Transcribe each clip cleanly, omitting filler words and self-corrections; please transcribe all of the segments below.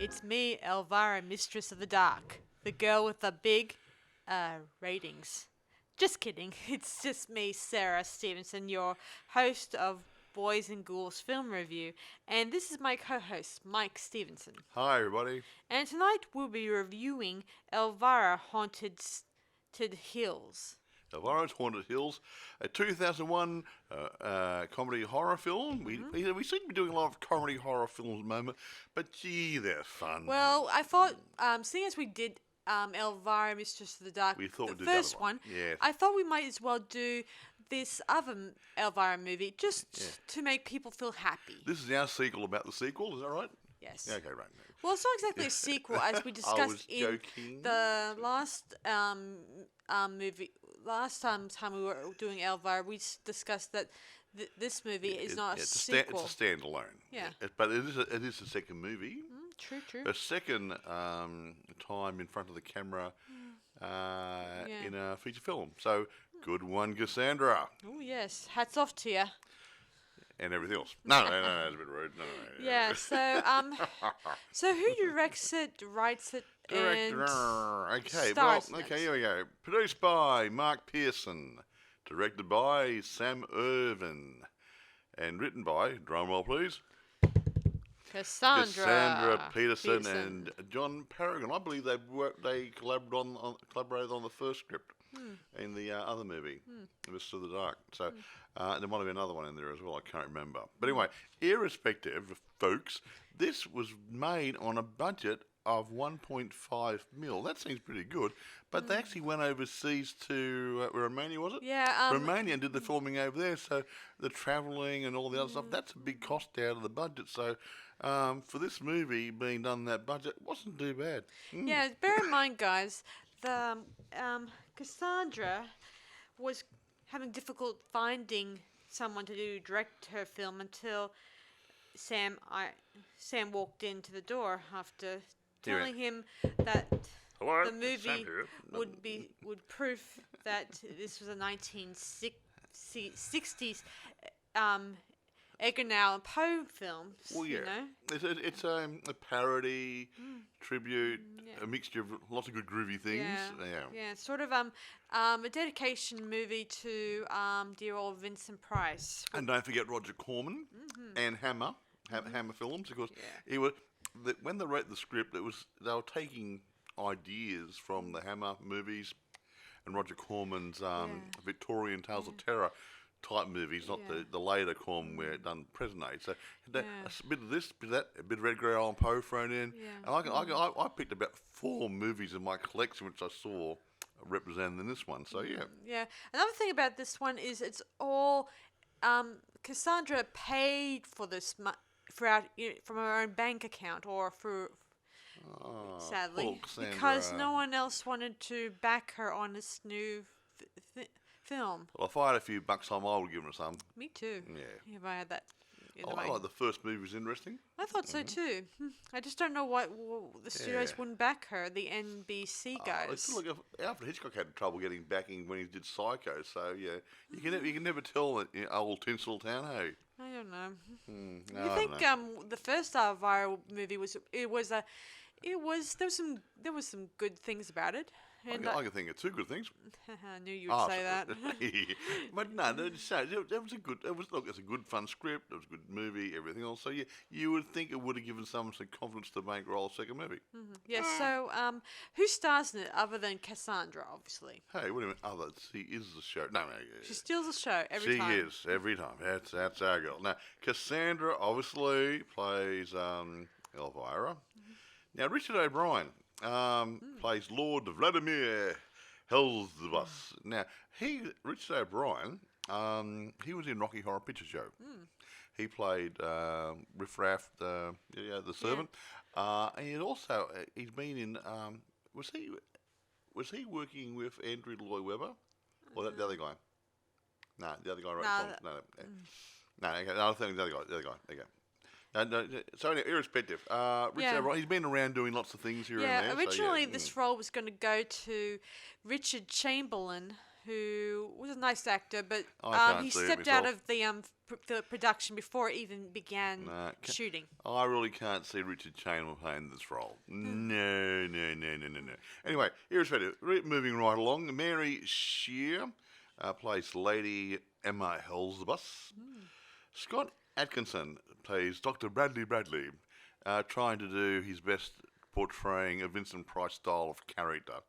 It's me, Elvira, Mistress of the Dark. The girl with the big, ratings. Just kidding. It's just me, Sarah Stephenson, your host of Boys and Ghouls Film Review. And this is my co-host, Mike Stephenson. Hi, everybody. And tonight we'll be reviewing Elvira Haunted Hills. Elvira's Haunted Hills, a 2001 comedy horror film. We seem to be doing a lot of comedy horror films at the moment, but gee, they're fun. Well, I thought, seeing as we did Elvira, Mistress of the Dark, We thought the we'd do first the other one. one, Yeah. I thought we might as well do this other Elvira movie just to make people feel happy. This is our sequel about the sequel, is that right? Yes. Yeah, okay, right. Well, it's not exactly a sequel, as we discussed in joking. the last movie. Last time we were doing Elvira, we discussed that this movie is not a sequel. It's a standalone. Yeah. But it is a second movie. True. A second time in front of the camera in a feature film. So, good one, Cassandra. Oh, yes. Hats off to you. And everything else. No, that's a bit rude. No. Yeah, so who directs it, writes it, Director. and stars in it? here we go. Produced by Mark Pearson. Directed by Sam Irvin. And written by, drumroll please, Cassandra Peterson and John Paragon. I believe they collaborated on the first script in the other movie, Mistress of the Dark. So there might have been another one in there as well. I can't remember. But anyway, irrespective, folks, this was made on a budget of 1.5 mil. That seems pretty good. But they actually went overseas to Romania, was it? Yeah. Romania, and did the filming over there. So the travelling and all the other stuff, that's a big cost out of the budget. So for this movie being done in that budget, it wasn't too bad. Yeah, bear in mind, guys, the Cassandra was having difficult finding someone to direct her film until Sam walked into the door after telling him that Hello, the movie Sam here. would prove that this was a 1960s Edgar Allan Poe film. Well, yeah, You know? it's a parody, tribute, a mixture of lots of good groovy things. Yeah, it's sort of a dedication movie to dear old Vincent Price. And don't forget Roger Corman and Hammer Films, because he was when they wrote the script, they were taking ideas from the Hammer movies and Roger Corman's Victorian Tales of Terror type movies, not the later Corman where it done present age. So a bit of this, bit of that, a bit of Edgar Allan Poe thrown in. Yeah. And I picked about 4 movies in my collection which I saw represented in this one. So yeah. Yeah. Another thing about this one is it's all Cassandra paid for this from her own bank account or through. Sadly, because no one else wanted to back her on this new film. Well, if I had a few bucks on, I would give her some. Me too. Yeah. If I had that. I like the first movie was interesting. I thought so too. I just don't know why the studios wouldn't back her. The NBC guys. Look, Alfred Hitchcock had trouble getting backing when he did Psycho. So yeah, you can never tell that old Tinseltown, hey. I don't know. No, You think the first viral movie there was some good things about it. And I can think of 2 good things. I knew you would say that. But no, it was a good. It's a good, fun script. It was a good movie. Everything else. So yeah, you would think it would have given someone some confidence to make a second movie. Yes. So who stars in it other than Cassandra? Obviously. Hey, wait a minute. She is the show. No. She steals the show every time. She is every time. That's our girl. Now Cassandra obviously plays Elvira. Now Richard O'Brien plays Lord Vladimere Hellsubus. Now Richard O'Brien, he was in Rocky Horror Picture Show. He played Riff Raff, the servant. And he's been in. Was he working with Andrew Lloyd Webber, or the other guy? No, the other guy wrote the song. No, I think the other guy. There you go. No, so anyway, irrespective, Richard O'Brien, he's been around doing lots of things here and there. Originally this role was going to go to Richard Chamberlain, who was a nice actor, but I can't he see it stepped out myself. of the production before it even began Nah, shooting. I really can't see Richard Chamberlain playing this role. No. Anyway, irrespective, moving right along, Mary Shear plays Lady Emma Hellsubus. Scott Atkinson plays Dr. Bradley, trying to do his best portraying a Vincent Price style of character.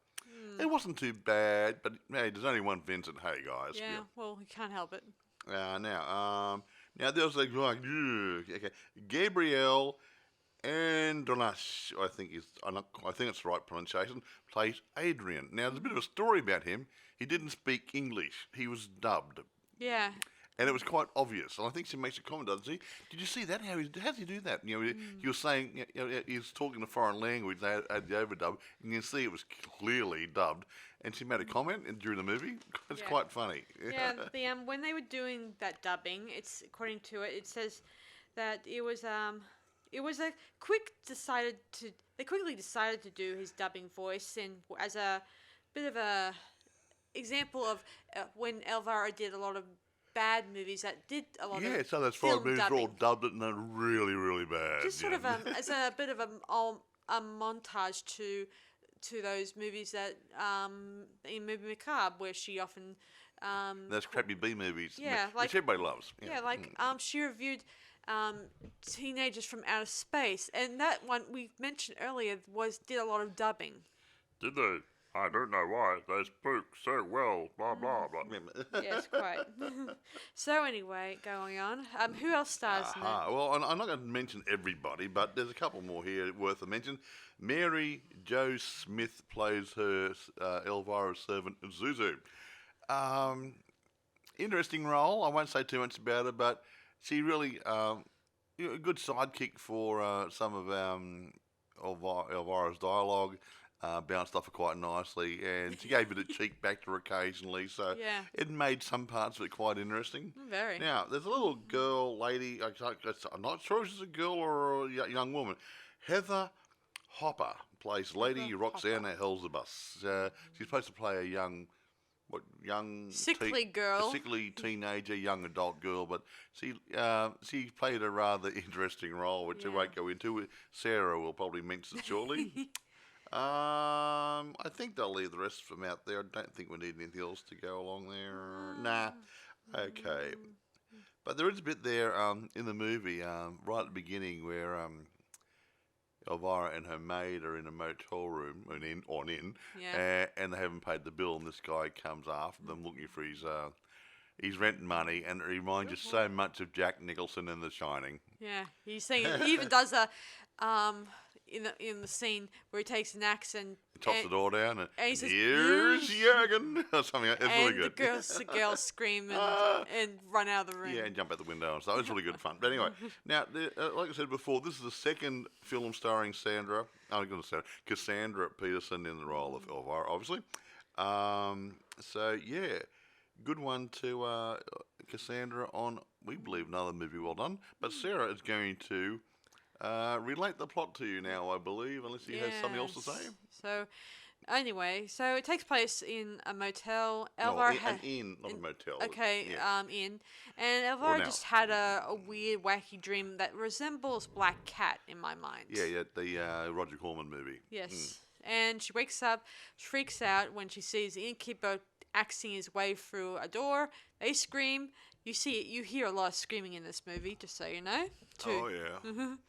It wasn't too bad, but hey, there's only one Vincent. Hey guys. Yeah, well, you can't help it. Now there was like okay, Gabrielle Andonas, I think it's the right pronunciation, plays Adrian. Now there's a bit of a story about him. He didn't speak English. He was dubbed. Yeah. And it was quite obvious. And I think she makes a comment, doesn't she? Did you see that? How does he do that? He was saying, he was talking a foreign language, they had the overdub, and you can see it was clearly dubbed. And she made a comment during the movie. It's quite funny. Yeah, when they were doing that dubbing, it's according to it, it says that it was a they quickly decided to do his dubbing voice, and as a bit of a example of when Elvira did a lot of bad movies that did a lot of so those film 5 movies dubbing. were all dubbed and they're really, really bad. Just sort of as a bit of a montage to those movies that in Movie Macabre, where she often those crappy B movies, like which everybody loves. She reviewed Teenagers from Outer Space, and that one we mentioned earlier did a lot of dubbing. Did they? I don't know why. They spoke so well, blah, blah, blah. Yes, quite. So anyway, going on. Who else stars in it? Well, I'm not going to mention everybody, but there's a couple more here worth a mention. Mary Jo Smith plays her Elvira's servant, Zou Zou. Interesting role. I won't say too much about her, but she really a good sidekick for some of Elvira's dialogue. Bounced off her quite nicely, and she gave it a cheek back to her occasionally, so it made some parts of it quite interesting. Very. Now, there's a little lady, I'm not sure if she's a girl or a young woman. Heather Hopper plays Lady Roxana Hellsubus. She's supposed to play a young sickly girl, a sickly teenager, young adult girl, but she played a rather interesting role, which I won't go into. Sarah will probably mention shortly. I think they'll leave the rest of them out there. I don't think we need anything else to go along there. Nah. Okay. But there is a bit there in the movie, right at the beginning, where Elvira and her maid are in a motel room, and they haven't paid the bill, and this guy comes after them looking for his rent money, and it reminds you so much of Jack Nicholson in The Shining. Yeah, he's saying he even does a in the scene where he takes an axe and tops the door down and he says, "Here's Jürgen," or something. It's really good. And the girls scream and run out of the room. Yeah, and jump out the window and stuff. It's really good fun. But anyway, now, like I said before, this is the second film starring Cassandra Peterson in the role of Elvira, obviously. So yeah, good one to Cassandra on, we believe, another movie well done. But Sarah is going to relate the plot to you now, I believe, unless he has something else to say. So, anyway, it takes place in a motel. Elvira not a motel. Okay, inn. And Elvira just had a weird, wacky dream that resembles Black Cat in my mind. Yeah, the Roger Corman movie. Yes. And she wakes up, freaks out when she sees the innkeeper axing his way through a door. They scream. You hear a lot of screaming in this movie, just so you know. Oh, yeah.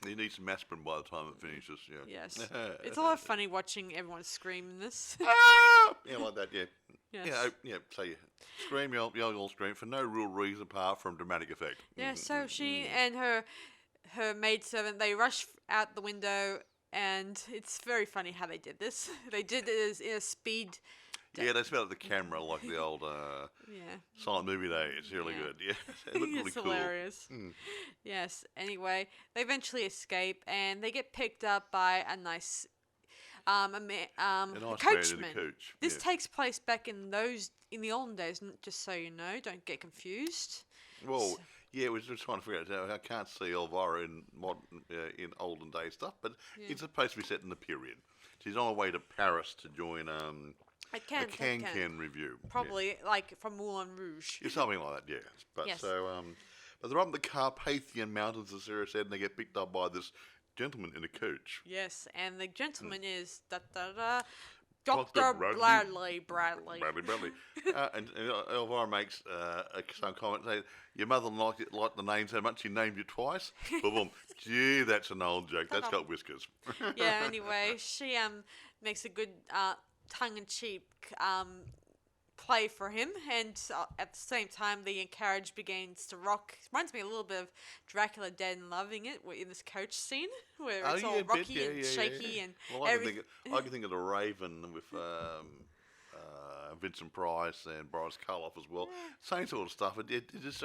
He needs some aspirin by the time it finishes, yeah. Yes. It's a lot of funny watching everyone scream in this. Yeah, like that, yeah. Yes. So you scream, you'll scream for no real reason apart from dramatic effect. Yeah, so she and her maidservant, they rush out the window, and it's very funny how they did this. They did it in a speed... Yeah, they spell out the camera like the old silent movie days. It's really good. Yeah, it looked really it's cool. Hilarious. Yes. Anyway, they eventually escape, and they get picked up by a nice, coachman. Coach. This takes place back in the olden days. Just so you know, don't get confused. Well, yeah, we're just trying to figure out. I can't see Elvira in in olden day stuff, but it's supposed to be set in the period. She's on her way to Paris to join I can. can Revue. Probably like from Moulin Rouge. Yeah, something like that, yeah. But Yes. but they're up in the Carpathian Mountains, as Sarah said, and they get picked up by this gentleman in a coach. Yes, and the gentleman is Dr. Dr. Bradley. Bradley. And Elvira makes some comment saying, your mother liked the name so much she named you twice. Boom, boom. Gee, that's an old joke. That's got whiskers. Yeah, anyway, she makes a good tongue-in-cheek play for him, and at the same time the carriage begins to rock. Reminds me a little bit of Dracula Dead and Loving It in this coach scene where it's all rocky and shaky and everything. I can think of The Raven with Vincent Price and Boris Karloff as well. Same sort of stuff. They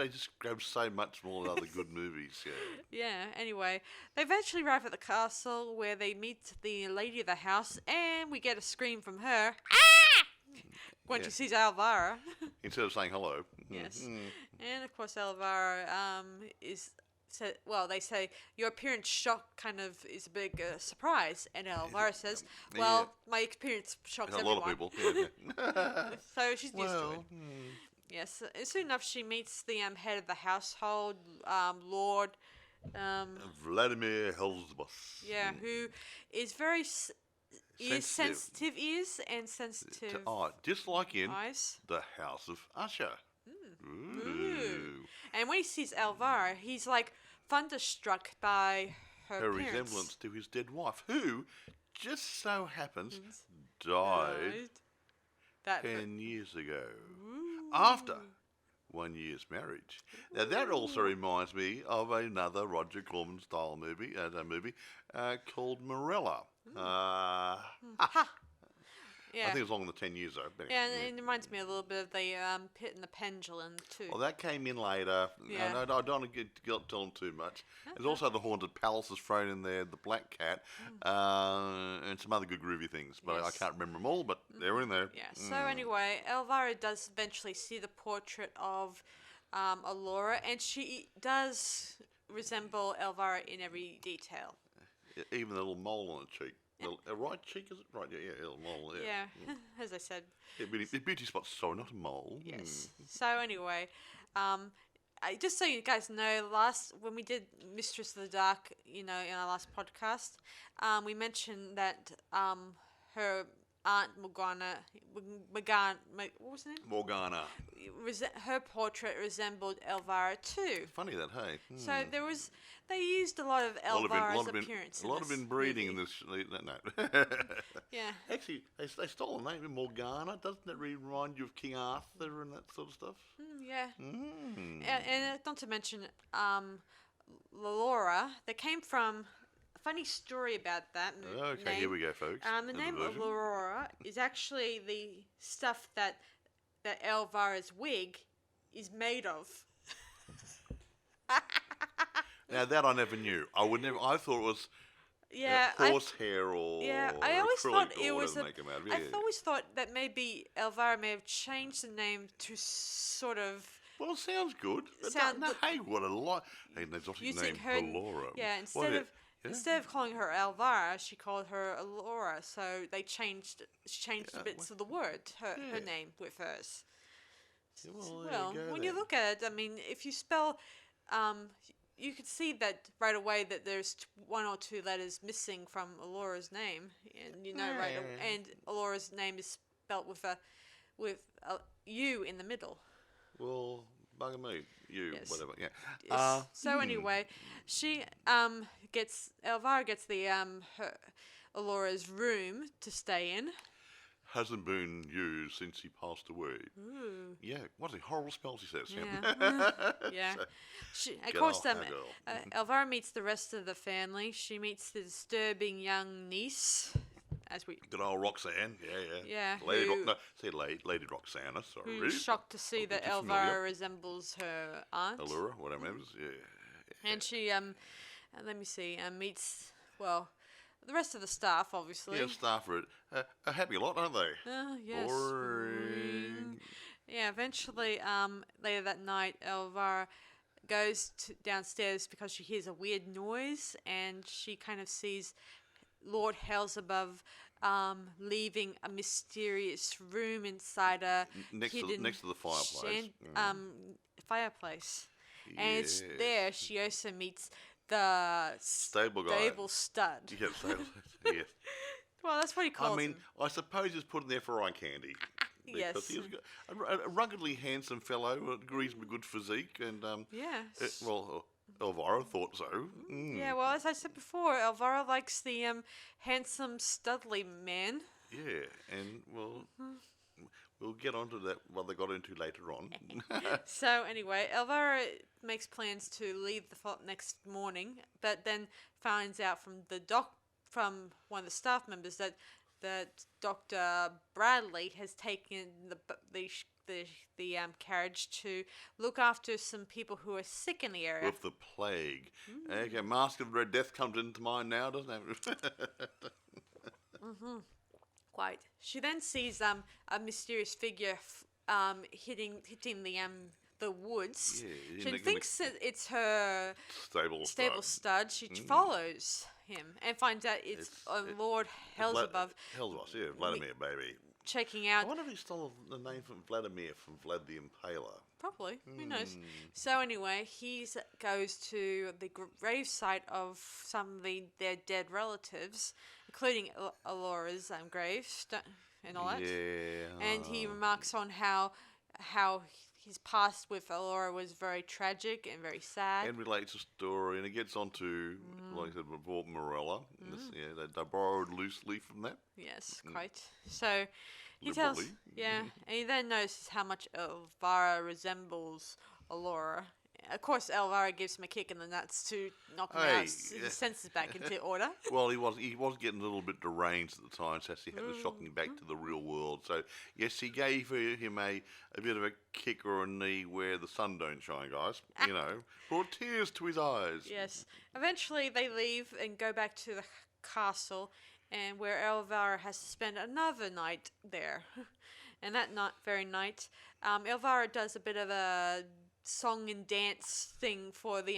just grab so much more than other good movies. Yeah, anyway, they eventually arrive at the castle where they meet the lady of the house, and we get a scream from her. Ah! When she sees Elvira. Instead of saying hello. Yes. And of course Elvira they say your appearance shock kind of is a big surprise, and Elvira says, my experience shocks everyone. A lot of people. So she's used to it. Yes. Soon enough she meets the head of the household, Lord Vladimere Hellsubus. Yeah, who is very sensitive ears and sensitive just like in eyes. The House of Usher. Ooh. And when he sees Elvira, he's like thunderstruck by her appearance. Resemblance to his dead wife, who just so happens died 10 years ago. After 1 year's marriage. Now that also reminds me of another Roger Corman style movie, called Morella. Yeah. I think it was longer than 10 years though. Yeah, and it reminds me a little bit of the Pit and the Pendulum too. Well, that came in later. Yeah. I don't want to tell them too much. There's also the Haunted Palace is thrown in there, the Black Cat, and some other good groovy things. But I can't remember them all, but they're in there. Yeah, so anyway, Elvira does eventually see the portrait of Allura, and she does resemble Elvira in every detail. Even the little mole on her cheek. A right cheek, is it? Right, yeah, a little mole, yeah. As I said. Yeah, beauty spot's sorry, not a mole. Yes. So anyway, just so you guys know, when we did Mistress of the Dark, in our last podcast, we mentioned that her Aunt Morgana, what was her name? Morgana. Her portrait resembled Elvira too. Funny that, hey. So they used a lot of Elvira's appearance. A lot of inbreeding in this. No. Yeah. Actually, they stole the name of Morgana. Doesn't it remind you of King Arthur and that sort of stuff? Yeah. And not to mention, Laura. They came from. Funny story about that. Okay, here we go, folks. The name of Aurora is actually the stuff that Elvira's wig is made of. Now that I never knew. I thought it was horsehair or I always thought it was. I always thought that maybe Elvira may have changed the name to sort of. Well, it sounds good. Hey, what a lot! An exotic name, Allura. Yeah, instead of calling her Elvira, she called her Allura. So they changed bits of the word, her name with hers. Well, when you look at it, I mean, if you spell, you could see that right away that there's one or two letters missing from Allura's name, and right away, and Allura's name is spelt with a U in the middle. Well, bugger me, whatever, yeah. Yes. So anyway, she Elvira gets the her Allura's room to stay in. Hasn't been used since he passed away. Ooh. Yeah, what a horrible spell she says. Yeah. Yeah. Of course, Elvira meets the rest of the family. She meets the disturbing young niece. Good old Roxanne, yeah. Lady Roxana, sorry. Who's shocked to see that Elvira resembles her aunt. Allura, whatever it is, yeah. And she, let me see, meets, the rest of the staff, obviously. Yeah, staff are a happy lot, aren't they? Yes. Boring. Yeah, eventually, later that night, Elvira goes downstairs because she hears a weird noise, and she kind of sees Lord Hellsubus leaving a mysterious room inside a Next hidden to the fireplace. fireplace. And it's there she also meets the Stable guy. stable stud. Yeah, stable. Yes. Well, that's what he calls him. I suppose he's put in there for eye candy. Yes. Because he was a ruggedly handsome fellow, a reasonably good physique, and Yes. Elvira thought so. Yeah, well, as I said before, Elvira likes the handsome, studly man. Yeah, and we'll get onto that what they got into later on. So anyway, Elvira makes plans to leave the next morning, but then finds out from one of the staff members that Dr. Bradley has taken the carriage to look after some people who are sick in the area. With the plague. Okay, Mask of the Red Death comes into mind now, doesn't it? Quite. She then sees a mysterious figure hitting the woods. Yeah, She thinks that it's her stable stud. She follows him and finds out it's Lord Hellsubus. Hellsubus, yeah, Vladimir, baby. Checking out. I wonder if he stole the name from Vladimir from Vlad the Impaler. Probably. Who knows? So anyway, he goes to the gravesite of some of their dead relatives, including Alora's grave and all that. Yeah. And he remarks on how his past with Elvira was very tragic and very sad. And relates a story, and it gets onto, like I said, before Morella. They borrowed loosely from that. Yes, quite. So he Liberally. tells, and he then notices how much Elvira resembles Elvira. Of course, Elvira gives him a kick in the nuts to knock him out, his senses back into order. Well, he was getting a little bit deranged at the time, so he had to shock him back to the real world. So, yes, he gave him a bit of a kick or a knee where the sun don't shine, guys. Brought tears to his eyes. Yes. Eventually, they leave and go back to the castle, and where Elvira has to spend another night there. And that very night, Elvira does a bit of a song and dance thing for the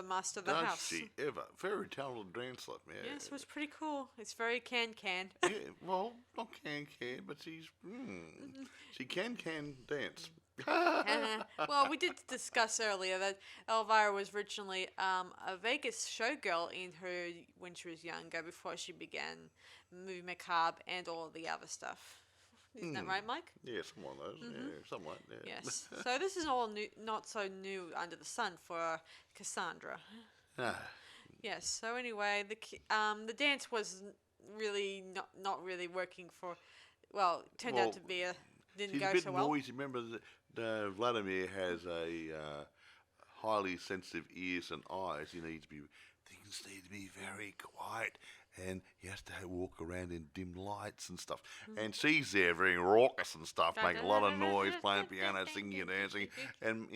master of the house. Does she ever? Very talented dancer. Yeah. Yes, it was pretty cool. It's very can. Yeah, well, not can, but she can dance. Well, we did discuss earlier that Elvira was originally a Vegas showgirl when she was younger, before she began movie macabre and all the other stuff. Isn't that right, Mike? Yeah, some of those. Yeah, somewhat. Yeah. Yes. So this is all new, not so new under the sun for Cassandra. Yes. So anyway, the dance was really not really working for. Well, turned out to be didn't go so well. Noisy. Remember that Vladimir has a highly sensitive ears and eyes. Things need to be very quiet. And he has to walk around in dim lights and stuff. And she's there very raucous and stuff, making a lot of noise, playing piano, singing and dancing. And,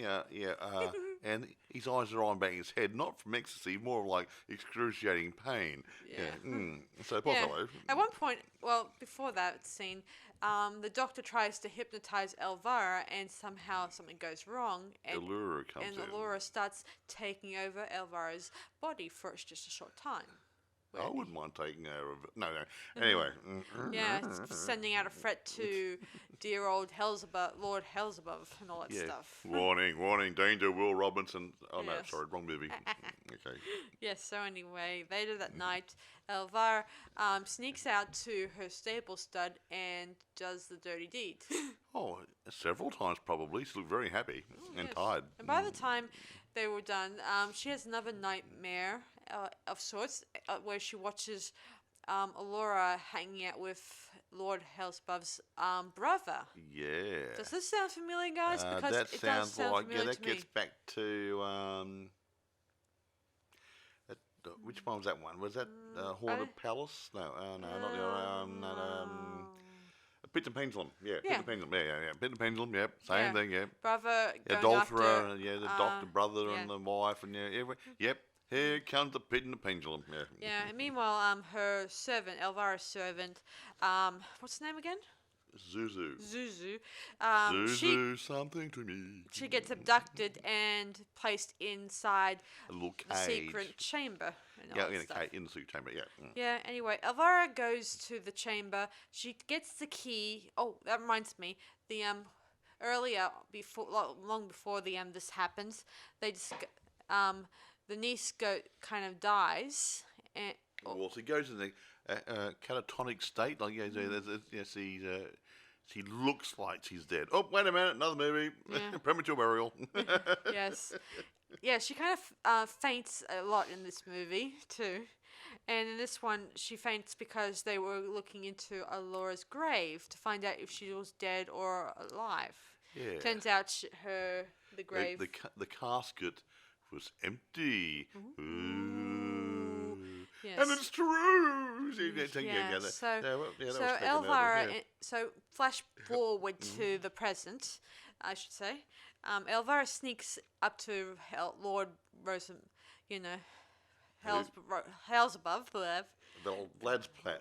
and his eyes are on back his head, not from ecstasy, more like excruciating pain. So, poor fellow. At one point, before that scene, the doctor tries to hypnotize Elvira, and somehow something goes wrong. And Elvira comes in. And Elvira starts taking over Elvira's body for just a short time. I wouldn't mind taking over. No. Anyway. Yeah, sending out a threat to dear old Lord Hellsubus and all that stuff. Warning, danger, Will Robinson. Oh, no, Yes. sorry, wrong movie. Okay. Yes, so anyway, later that night, Elvira sneaks out to her stable stud and does the dirty deed. Oh, several times probably. She looked very happy and tired. And by the time they were done, she has another nightmare of sorts, where she watches Elvira hanging out with Lord Hellsubus' brother. Yeah. Does this sound familiar, guys? Because that it sounds does sound like, familiar that to me. gets back to, which one was that one? Was that Haunted Palace? No, not the Pit and Pendulum, Pit and Pendulum, Pit and Pendulum, same thing, Brother going Adolphra, after... the doctor, brother, and the wife, and here comes the Pit and the Pendulum, Yeah, and meanwhile, her servant, Elvira's servant, what's the name again? Zou Zou. Zou Zou. Zou She Zou, something to me. she gets abducted and placed inside A little the cage. secret chamber and all Yeah, that in a stuff. cage, in the secret chamber. Yeah. Yeah, anyway, Elvira goes to the chamber. She gets the key. Oh, that reminds me. The earlier before long before the this happens, they just the niece kind of dies and Well, so he goes in the catatonic state. Like, yes, she looks like she's dead. Oh, wait a minute, another movie. Yeah. Premature Burial. yes. Yeah, she kind of faints a lot in this movie too. And in this one, she faints because they were looking into Alora's grave to find out if she was dead or alive. Yeah. Turns out the grave. The casket was empty. Ooh. Yes. And it's true. Yeah. So so Elvira. So flash forward to the present, I should say. Elvira sneaks up to Lord Hellsubus, The old Vlad's pad.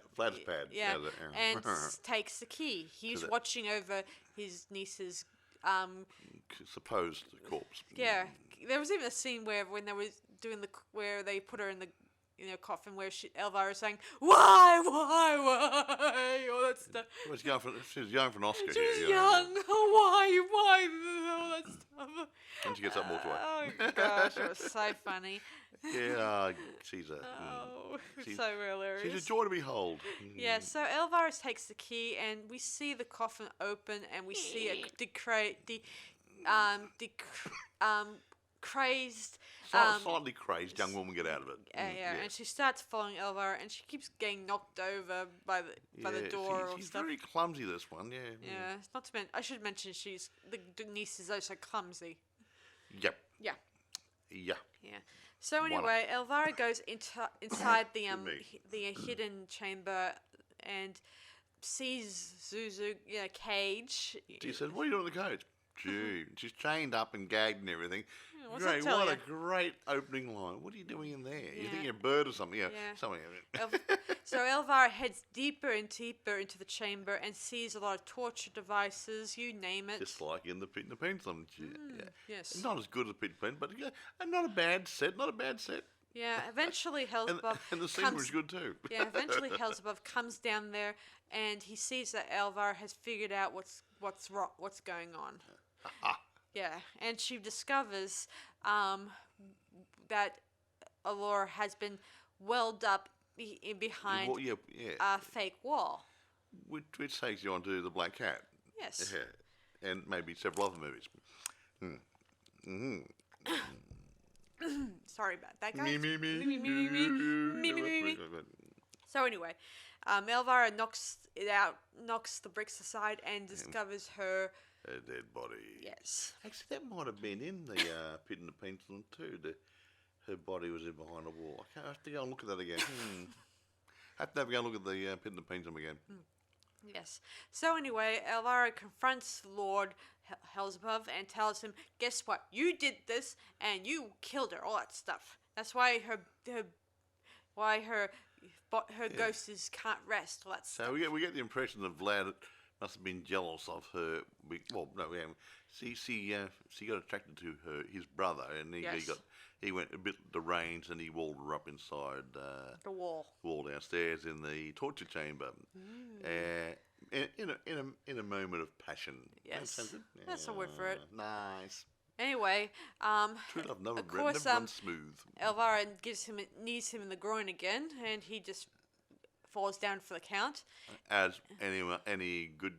yeah, and takes the key. He's watching over his niece's. Supposed corpse. Yeah, there was even a scene when they were doing where they put her in the coffin where Elvira was saying why all that stuff. Well, she was young for an Oscar. She was here, young. Why all that stuff. And she gets up and walks away. Oh gosh, it was so funny. Yeah, she's So hilarious. She's a joy to behold. Yeah, so Elvira takes the key, and we see the coffin open, and we see a crazed, slightly crazed young woman get out of it. yeah, and she starts following Elvira, and she keeps getting knocked over by the door or she's stuff. very clumsy, this one. Yeah. Yeah, not to mention, I should mention the niece is also clumsy. Yep. Yeah. Yeah. Yeah. So anyway, Elvira goes inside the hidden chamber and sees Zou Zou in a cage. She said, "What are you doing in the cage?" Gee, she's chained up and gagged and everything. What's that Great, tell what you? a great opening line. What are you doing in there? You Yeah. think you're a bird or something? Yeah, Yeah. something. So Elvira heads deeper and deeper into the chamber and sees a lot of torture devices, you name it. Just like in the Pit and the Pendulum. Yeah. Yes. Not as good as Pit and the Pendulum, but not a bad set. Not a bad set. Yeah, eventually Hellsubus And the scenery was good too. Yeah, eventually Hellsubus comes down there and he sees that Elvira has figured out what's going on. Yeah, and she discovers that Alora has been welled up behind a fake wall. Which takes you on to The Black Cat. Yes. Yeah. And maybe several other movies. Sorry about that, guys. Me. So anyway, Elvira knocks the bricks aside and discovers her A dead body. Yes. Actually, that might have been in the Pit and the Pendulum too. Her body was in behind a wall. I have to go and look at that again. I have to go and look at the Pit and the Pendulum again. Yes. So anyway, Elvira confronts Lord Hellsubus and tells him, "Guess what? You did this, and you killed her. All that stuff. That's why her ghost can't rest. All that stuff." So we get the impression that Vlad must have been jealous of her. She got attracted to his brother, and he went a bit deranged, and he walled her up inside the wall downstairs in the torture chamber, in a moment of passion. Yes, that's a word for it. Nice. Anyway, True love never of course, runs smooth. Elvira knees him in the groin again, and he just falls down for the count. As any good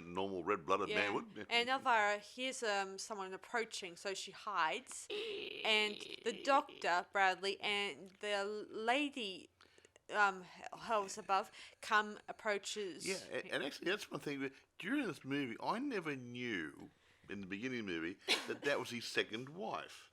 normal red-blooded man would. And Elvira hears someone approaching, so she hides. And the doctor, Bradley, and the lady Hellsubus approaches. Yeah, and actually that's one thing. During this movie, I never knew, in the beginning of the movie, that was his second wife.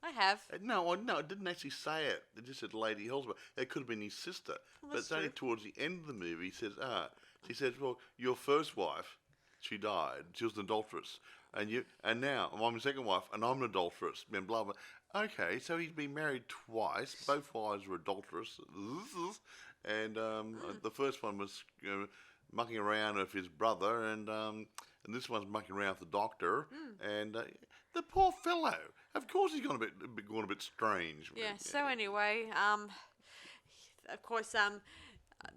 I have. No, it didn't actually say it. It just said Lady Hellsubus. It could have been his sister. But it's only towards the end of the movie, she says, well, your first wife, she died. She was an adulteress. And now I'm your second wife, and I'm an adulteress. And blah, blah. Okay, so he's been married twice. Both wives were adulteress. And the first one was mucking around with his brother, and this one's mucking around with the doctor, and the poor fellow. Of course, he's gone a bit strange. Yeah. So anyway, of course,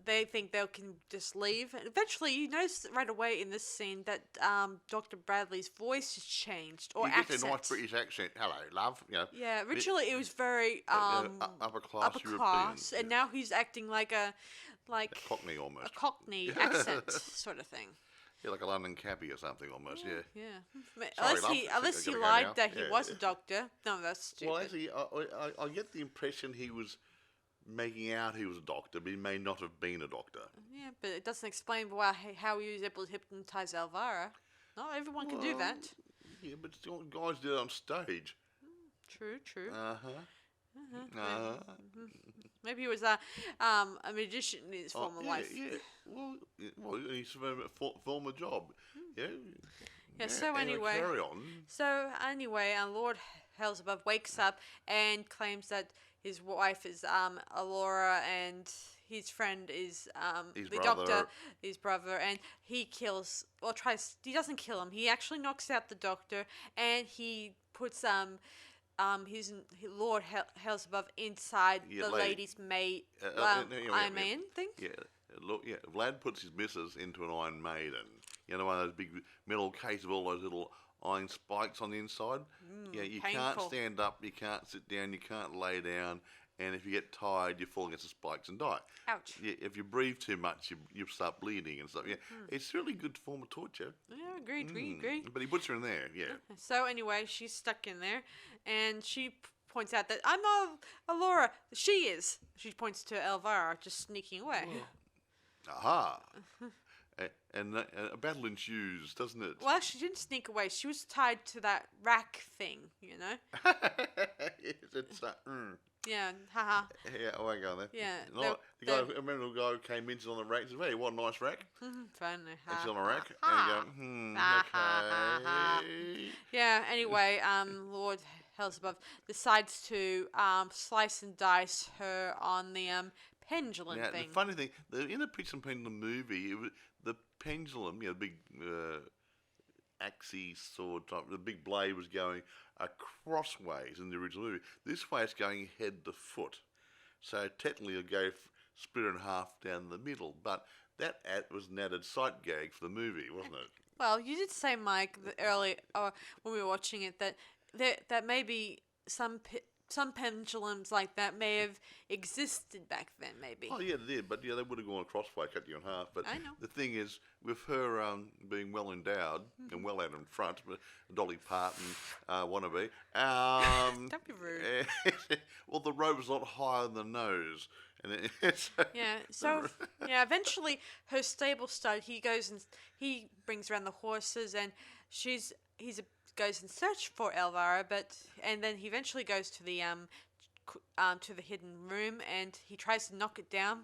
they think they can just leave. And eventually, you notice right away in this scene that Dr. Bradley's voice has changed, or He gets a nice British accent. Hello, love. Yeah, originally it was very upper class European, and now he's acting like a Cockney almost. a Cockney accent sort of thing. Yeah, like a London cabbie or something almost. Yeah. Yeah. Unless he lied that he was a doctor. No, that's stupid. Well, actually, I get the impression he was making out he was a doctor, but he may not have been a doctor. Yeah, but it doesn't explain how he was able to hypnotize Elvira. Not everyone can do that. Yeah, but guys do it on stage. True. Maybe he was a magician in his former life. Yeah. Well, he's a former job. Yeah. So anyway, carry on. Lord Hellsubus wakes up and claims that his wife is Elvira and his friend is doctor, his brother, and he doesn't kill him. He actually knocks out the doctor, and he puts his Lord Hellsubus inside the lady's maid Iron Man thing. Yeah, Vlad puts his missus into an Iron Maiden. One of those big metal case with all those little iron spikes on the inside. You painful. Can't stand up, you can't sit down, you can't lay down, and if you get tired, you fall against the spikes and die. Ouch. Yeah, if you breathe too much, you start bleeding and stuff. Yeah, it's a really good form of torture. Yeah, agreed. But he puts her in there, yeah. So anyway, she's stuck in there, and she points out that I'm not Elvira. She is. She points to Elvira, just sneaking away. Aha. And a battle ensues, doesn't it? Well, she didn't sneak away. She was tied to that rack thing, It's Yeah, haha. Yeah, I won't go there. Yeah. I remember the guy who came in on the rack and said, hey, what a nice rack. Fun. And she's on a rack. And you go, okay. Yeah, anyway, Lord Hellsubus decides to slice and dice her on the pendulum thing. The funny thing, in the Prison Pendulum movie, the pendulum, big axis sword type, the big blade was going crossways in the original movie. This way it's going head to foot. So technically it'll go split in half down the middle. But that was an added sight gag for the movie, wasn't it? Well, you did say, Mike, when we were watching it, that maybe some pendulums like that may have existed back then, maybe. Oh, yeah, they did, but they would have gone crossway, cut you in half. But I know. The thing is, with her being well endowed and well out in front, Dolly Parton wannabe. Don't be rude. Well, the robe was a lot higher than the nose. And eventually her stable stud, he goes and he brings around the horses, and goes in search for Elvira, and then he eventually goes to the hidden room, and he tries to knock it down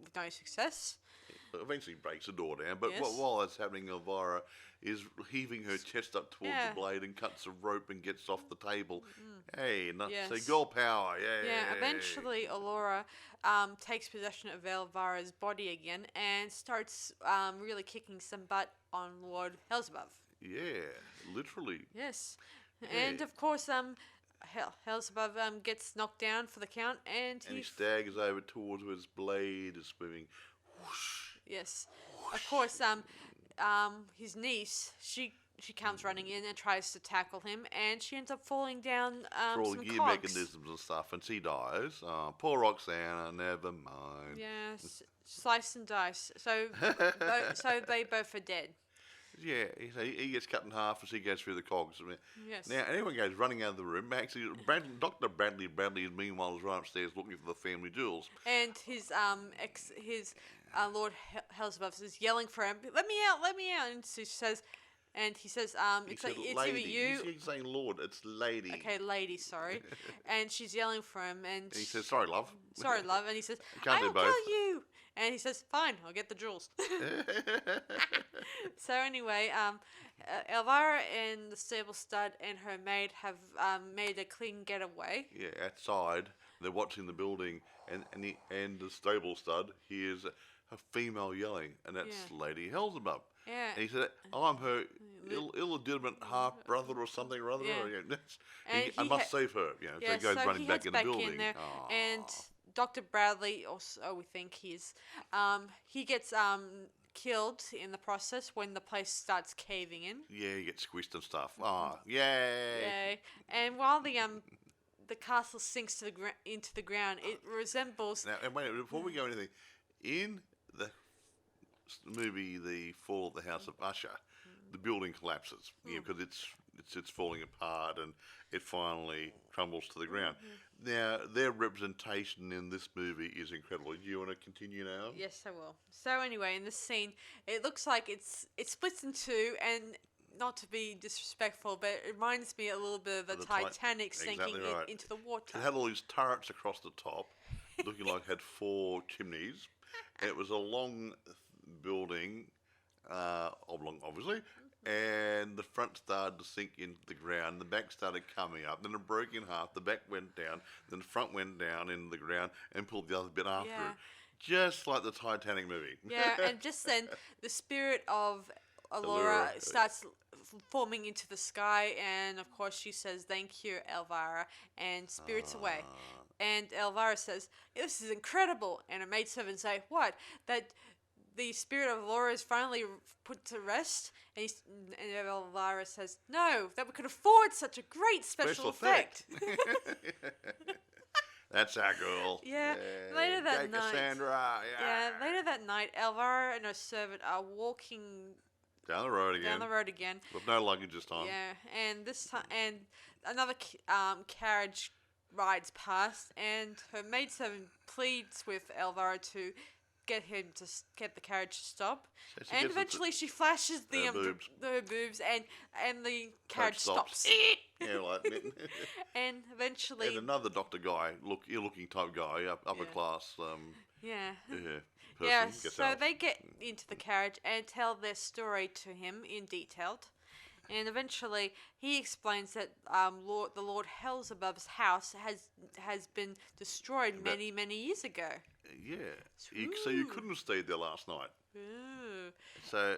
with no success. Eventually breaks the door down, but Yes. while that's happening, Elvira is heaving her chest up towards the blade and cuts the rope and gets off the table. Hey, so girl power, yeah. Yeah, eventually Elvira takes possession of Elvira's body again and starts really kicking some butt on Lord Hellsubus. Yeah, literally. Yes. Yeah. And of course, Hellsubus gets knocked down for the count, and he staggers over towards where his blade is moving. Whoosh. Yes. Of course, his niece, she comes running in and tries to tackle him, and she ends up falling down for all some the gear cogs. mechanisms and stuff, and she dies. Poor Roxanna, never mind. Yes. Slice and dice. So they both are dead. Yeah, he gets cut in half as he goes through the cogs. Yes. Now, anyone goes running out of the room. Actually, Dr. Bradley meanwhile is right upstairs looking for the family jewels. And his Lord Hellsubus is yelling for him, let me out. And he says, it's either you. He's saying Lord, it's lady. Okay, lady, sorry. And she's yelling for him, and he says, sorry, love. Sorry, love. And he says, Can't I'll do both. kill you. And he says, fine, I'll get the jewels. So anyway, Elvira and the stable stud and her maid have made a clean getaway. Yeah, outside. They're watching the building, and the stable stud hears a female yelling, and that's Lady Hellsubus. Yeah. And he said, I'm her illegitimate half brother or something or other. And I must save her. So he goes running back in the building. In there, and Dr. Bradley, also we think he gets killed in the process when the place starts caving in. Yeah, he gets squished and stuff. Yay! Yay! And while the castle sinks to into the ground, it resembles. Now, and wait, before we go anything, in the movie The Fall of the House of Usher, the building collapses because it's falling apart and it finally crumbles to the ground. Now, their representation in this movie is incredible. Do you want to continue now? Yes, I will. So anyway, in this scene, it looks like it splits in two, and not to be disrespectful, but it reminds me a little bit of the Titanic sinking into the water. It had all these turrets across the top, looking like it had 4 chimneys. It was a long building, oblong obviously, and the front started to sink into the ground, the back started coming up, then it broke in half, the back went down, then the front went down into the ground and pulled the other bit after it. Just like the Titanic movie. Yeah, and just then the spirit of Elvira starts forming into the sky, and of course she says, "Thank you, Elvira," and spirits away. And Elvira says, "This is incredible," and her maidservant say, "What? That the spirit of Elvira is finally put to rest?" And Elvira says, "No, that we could afford such a great special effect." That's our girl. Yeah. Later that night. Cassandra. Later that night, Elvira and her servant are walking down the road again. With no luggage this time. Yeah, and this time, and another carriage rides past, and her maidservant pleads with Elvira to get the carriage to stop, so and eventually she flashes the boobs, and the carriage stops. Yeah, like and eventually, and another doctor guy, looking type guy, upper class. Person so they get into the carriage and tell their story to him in detail. And eventually, he explains that the Lord Hellsubus' house has been destroyed many years ago. Yeah. So you couldn't have stayed there last night. Ooh. So,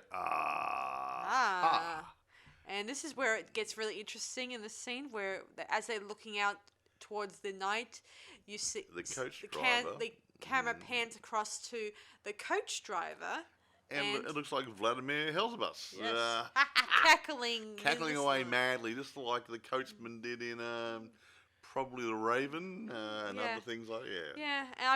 And this is where it gets really interesting in the scene, where as they're looking out towards the night, you see the coach driver. The camera pans across to the coach driver. And it looks like Vladimere Hellsubus. Yes. Cackling away madly, just like the coachman did in probably The Raven and other things like Yeah, and I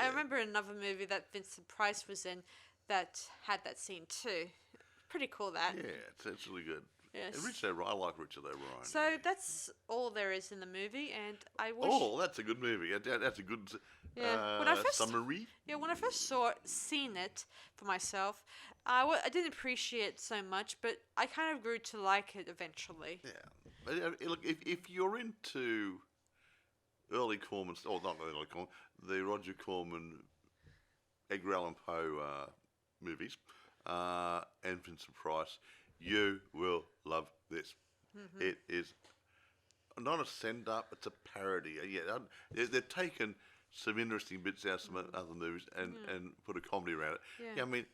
remember another movie that Vincent Price was in that had that scene too. Pretty cool that. Yeah, it's really good. Yes. I like Richard O'Brien. So that's all there is in the movie, and I wish. Oh, that's a good movie. That's a good summary. Yeah, when I first seen it for myself, I didn't appreciate it so much, but I kind of grew to like it eventually. Yeah, look, if you're into early Corman, or not early Corman, the Roger Corman, Edgar Allan Poe movies, and Vincent Price, you will love this. Mm-hmm. It is not a send-up, it's a parody. They've taken some interesting bits out of some other movies and put a comedy around it. Yeah, I mean,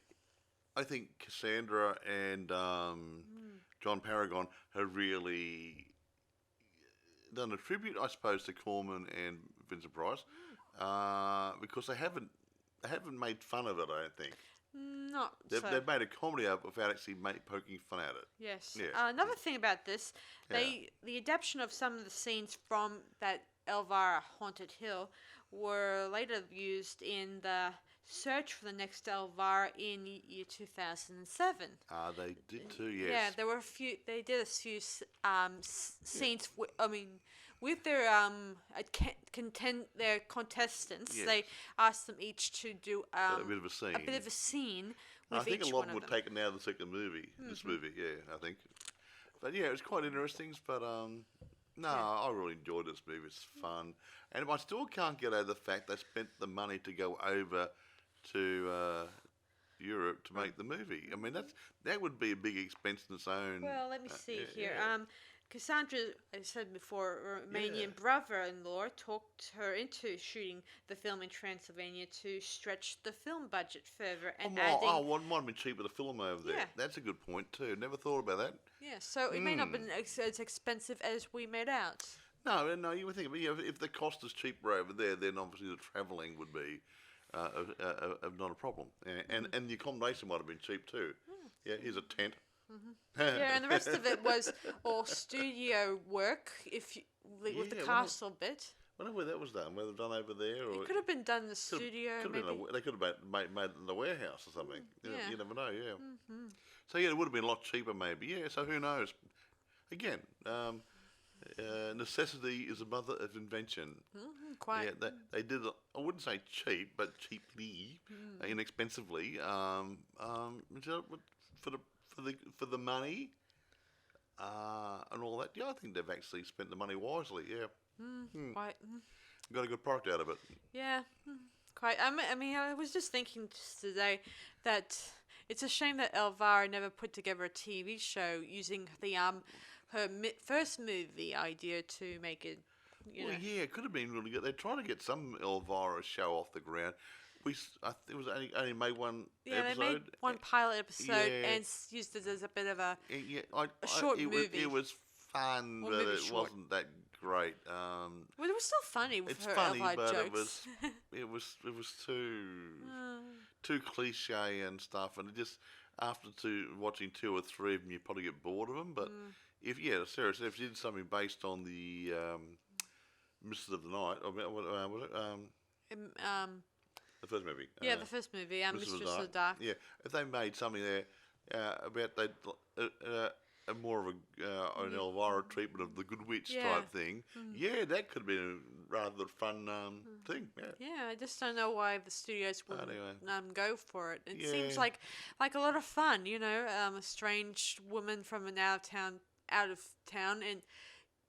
I think Cassandra and John Paragon have really done a tribute, I suppose, to Corman and Vincent Price because they haven't made fun of it, I don't think. They've made a comedy out without actually poking fun at it. Yes. Yeah. Another thing about this, the adaptation of some of the scenes from that Elvira Haunted Hill were later used in the Search for the Next Elvira in year 2007. They did too, yes. Yeah, there were a few. They did a few scenes. With their their contestants, they asked them each to do a bit of a scene. With I think each a lot one of them were taken out of the second movie. Mm-hmm. This movie, I think. But it was quite interesting. But I really enjoyed this movie. It's fun, and I still can't get over the fact they spent the money to go over to Europe to make the movie. I mean, that would be a big expense in its own. Well, let me see here. Cassandra, I said before, Romanian Yeah. brother-in-law talked her into shooting the film in Transylvania to stretch the film budget further and adding. One might have been cheaper to film over there. Yeah. That's a good point too. Never thought about that. Yeah, so it may not have been as expensive as we made out. No, you would think, but if the cost is cheaper over there, then obviously the travelling would be not a problem, and the accommodation might have been cheap too. Yeah, here's a tent. Yeah, and the rest of it was all studio work. With the Yeah, castle bit, I wonder where that was done. Whether done over there, or it could have been done in the studio. they could have made it in the warehouse or something. yeah. You never know. Yeah. So yeah, it would have been a lot cheaper, maybe. Yeah. So who knows? Again, necessity is a mother of invention. Quite. Yeah, they did it. I wouldn't say cheap, but cheaply, inexpensively. For the money, and all that. Yeah, I think they've actually spent the money wisely. Yeah, Quite. got a good product out of it. Yeah, quite. I mean, I was just thinking just today that it's a shame that Elvira never put together a TV show using the her first movie idea to make it. Well, yeah, it could have been really good. They're trying to get some Elvira show off the ground. It was only made one Yeah, episode. they made one pilot episode Yeah. and used it as a bit of a. Short movie. It was fun, Or but maybe it short. wasn't that great. Well, it was still funny with It's her funny, Elvira but jokes. it was too cliche and stuff, and it just after watching two or three of them, you probably get bored of them. But seriously, if you did something based on the Mistress of the Night, or what was it? The first movie. Yeah, the first movie, Mistress of the Dark. Yeah, if they made something there about more of an Elvira treatment of the Good Witch type thing, that could have been a rather fun thing. Yeah. Yeah, I just don't know why the studios wouldn't go for it. It Yeah. seems like a lot of fun, a strange woman from an out of town, and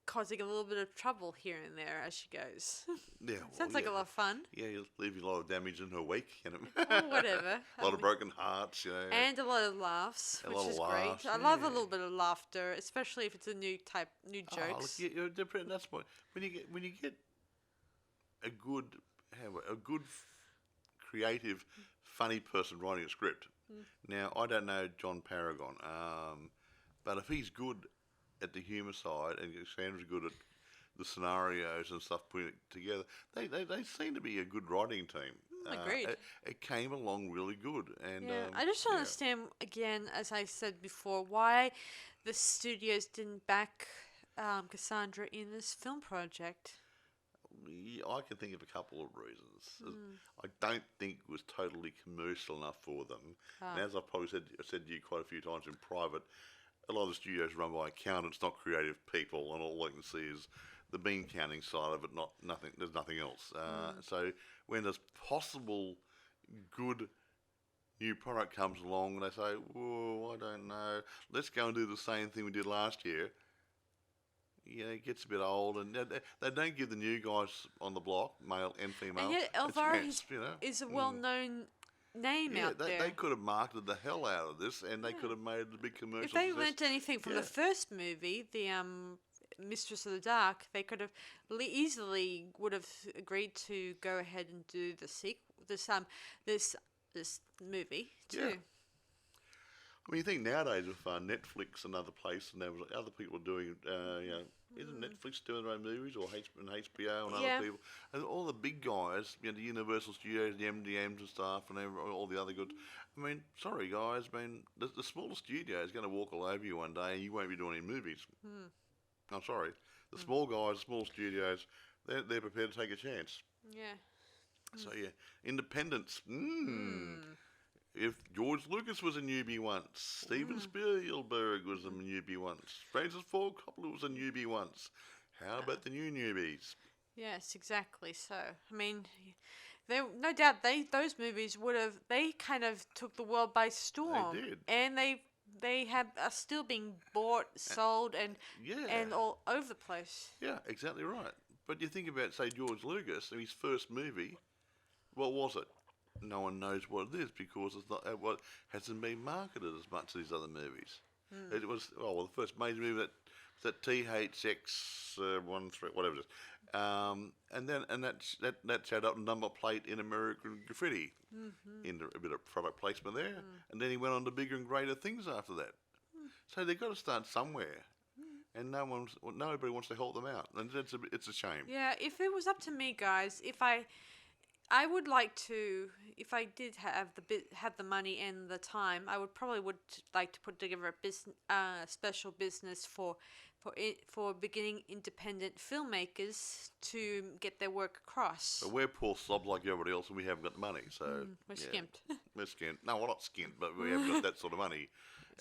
causing a little bit of trouble here and there as she goes. Yeah, Sounds like a lot of fun. Yeah, you're leaving a lot of damage in her wake, Or whatever. a lot of broken hearts, And a lot of laughs, which is laughs, great. I love a little bit of laughter, especially if it's a new jokes. You're different. That's what when you get a good, creative, funny person writing a script. Now I don't know John Paragon, but if he's good at the humour side and Sandra's good at the scenarios and stuff, putting it together, they seem to be a good writing team. Agreed. It came along really good, and I just don't understand, again, as I said before, why the studios didn't back Cassandra in this film project. Yeah, I can think of a couple of reasons. I don't think it was totally commercial enough for them. And as I've probably said to you quite a few times in private, a lot of the studios run by accountants, not creative people, and all I can see is the bean counting side of it. Nothing. There's nothing else. So when there's possible good new product comes along, and they say, "Whoa, I don't know, let's go and do the same thing we did last year." It gets a bit old, and they don't give the new guys on the block, male and female, And yet, a Elvira chance, is a well-known name out there. They could have marketed the hell out of this, and they could have made it a big commercial. If they success. learnt anything from the first movie, the Mistress of the Dark, they could have easily would have agreed to go ahead and do the this movie too. Yeah. I mean, you think nowadays with Netflix and other places, and there was other people doing, isn't Netflix doing their own movies, or HBO and other people, and all the big guys, the Universal Studios, the MGMs and stuff, and all the other goods. I mean, sorry guys, the smaller studio is going to walk all over you one day, and you won't be doing any movies. I'm sorry, the small guys, small studios, they're prepared to take a chance. Yeah. So yeah, independence. If George Lucas was a newbie once, Steven Spielberg was a newbie once, Francis Ford Coppola was a newbie once, how about the new newbies? Yes, exactly. So, I mean, no doubt those movies they kind of took the world by storm. They did. And they are still being bought, sold, and all over the place. Yeah, exactly right. But you think about, say, George Lucas, his first movie, what was it? No one knows what it is because it's not hasn't been marketed as much as these other movies. It was the first major movie that Is that THX 13 whatever it is? And that showed up number plate in American Graffiti in a bit of product placement there, and then he went on to bigger and greater things after that. So they've got to start somewhere, and nobody wants to help them out, and it's a shame. Yeah, if it was up to me, guys, I would like to, if I did have the money and the time, I would like to put together a special business for beginning independent filmmakers to get their work across. But we're poor slobs like everybody else, and we haven't got the money, so We're skimped. We're skint. No, we're not skint, but we haven't got that sort of money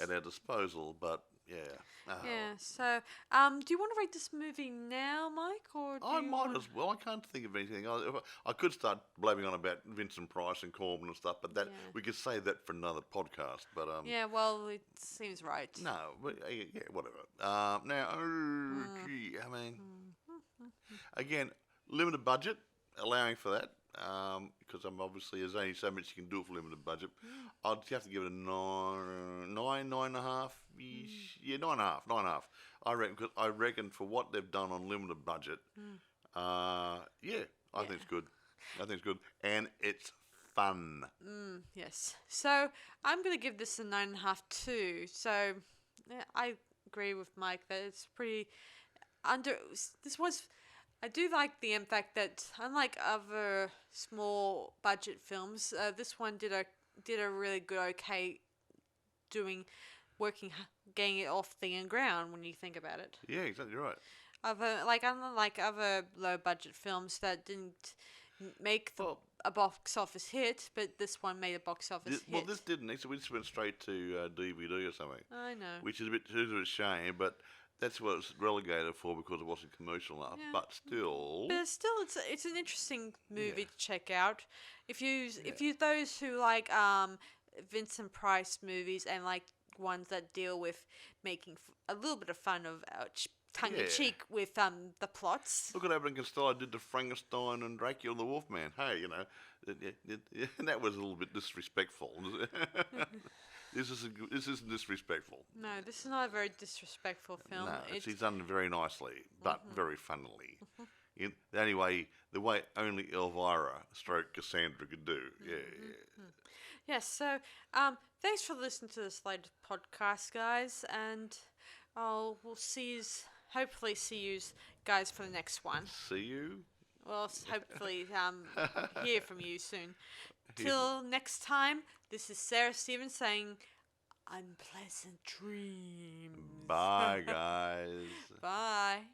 at our disposal. But yeah. Yeah. So, do you want to rate this movie now, Mike, or I might as well. I can't think of anything. I could start blabbing on about Vincent Price and Corbin and stuff, but we could save that for another podcast. But yeah, well, it seems right. No, but, yeah, whatever. Gee, I mean, again, limited budget, allowing for that. Because I'm obviously there's only so much you can do for limited budget. I'd have to give it a 9.5. Yeah, 9.5. I reckon for what they've done on limited budget, I think it's good. I think it's good, and it's fun. Yes. So I'm gonna give this a 9.5 too. So yeah, I agree with Mike that it's pretty This was. I do like the fact that unlike other small budget films, this one did a really good getting it off the ground when you think about it. Yeah, exactly right. Unlike other low budget films that didn't make a box office hit, but this one made a box office hit. Well, this didn't. So we just went straight to DVD or something. I know. Which is a bit of a shame, but that's what it's relegated for because it wasn't commercial enough. Yeah. But still, it's an interesting movie to check out. If you those who like Vincent Price movies and like ones that deal with making a little bit of fun of tongue in cheek with the plots. Look at Abbott and Costello did the Frankenstein and Dracula and the Wolfman. Hey, that was a little bit disrespectful. This isn't disrespectful. No, this is not a very disrespectful film. No, she's done very nicely, but very funnily. In the way only Elvira / Cassandra could do. Yes, so thanks for listening to this latest podcast, guys, and we'll hopefully see you guys for the next one. See you? Well, hopefully hear from you soon. Till next time, this is Sarah Stevens saying, unpleasant dreams. Bye, guys. Bye.